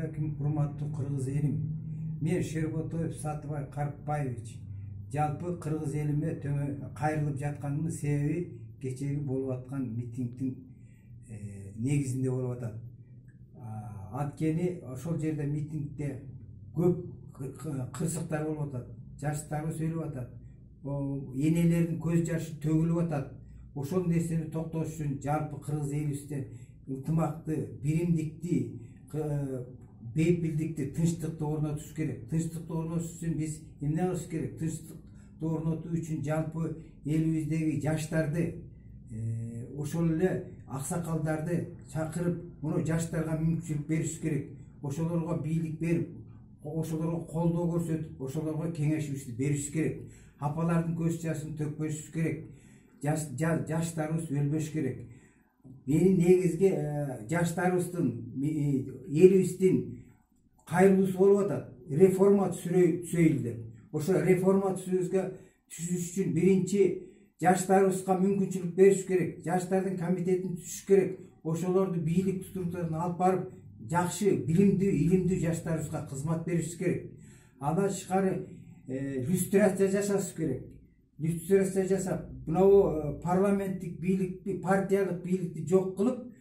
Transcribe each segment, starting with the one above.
алейкум, урматтуу кыргыз элим. Мен Шерботоев Сатыбай Карпбаевич. Жалпы кыргыз элиме кайрылып жатканымдын себеби кечеги болуп аткан митингдин негизинде болуп атат. Анткени ошол жерде митингде көп кырсыктар болуп атат. Жаштарыбыз өлүп атат. Энелердин көз жашы төгүлүп атат. Ошол нерсени токтош үчүн жалпы кыргыз элибизде ынтымакты, биримдикти, бейпилдикти, тынчтыкты орнотуш керек. Тынчтыкты орнотуш үчүн биз эмне кылыш керек? Тынчтыкты орнотуу үчүн жалпы элибиздеги жаштарды, ошол эле аксакалдарды чакырып, муну жаштарга мүмкүнчүлүк бериш керек. Ошолорго бийлик берип, ошолорго колдоо көрсөтүп, ошолорго кеңешибизди бериш керек. Апалардын көз жашын төкпөш керек. Жаштарыбыз өлбөш керек. Менин негизги жаштарыбыздын, элибиздин кайрылуусу болуп атат. Реформа түзөйлү деп. Ошо реформа түзүш үчүн биринчи жаштарыбызга мүмкүнчүлүк бериш керек. Жаштардын комитетин түзүш керек. Ошолорду бийлик структурадан алып барып, жакшы, билимдүү, илимдүү жаштарыбызга кызмат бериш керек. Андан тышкары люстрация жасаш керек. Люстрация жасап, мынау парламенттик бийликти, партиялык бийликти жок кылып,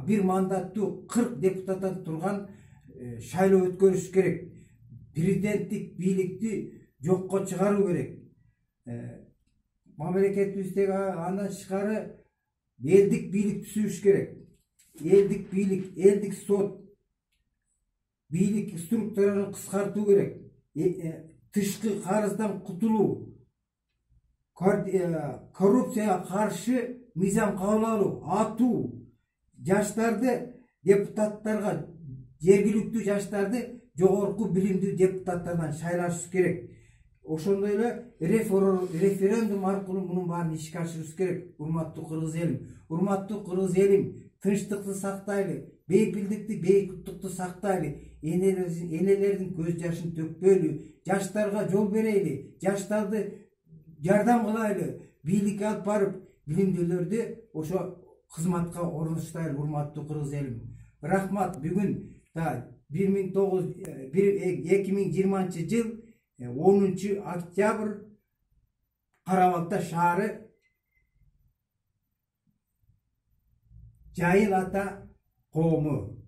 бир мандаттуу 40 депутаттан турган шайлоо өткөрүш керек. Президенттик бийликти жокко чыгаруу керек. Мамлекетибиздеги андан тышкары элдик бийлик түзүш керек. Элдик бийлик, элдик сот, бийлик структураны кыскартуу керек. Тышкы карыздан кутулуу, коррупцияга каршы мыйзам кабыл алуу, атуу, жаштарды депутаттарга, жергиликтүү жаштарды жогорку билимдүү депутаттардан шайлаш керек. Ошондой эле референдум аркылуу мунун баарын ишке ашырыш керек. Урматтуу кыргыз элим, урматтуу кыргыз элим, тынчтыкты сактайлы, бейпилдикти, бейкуттукту сактайлы, энелердин көз жашын төкпөйлү, жаштарга жол берейли, жаштарды жардам кылайлы, бийликке алып барып, билимдүүлөрдү ошо кызматка орунуштайлы, урматтуу кыргыз элим. Рахмат. Бүгүн 2020 жыл 10 октябрь Кара-Балта шаары, Жайыл ата коому.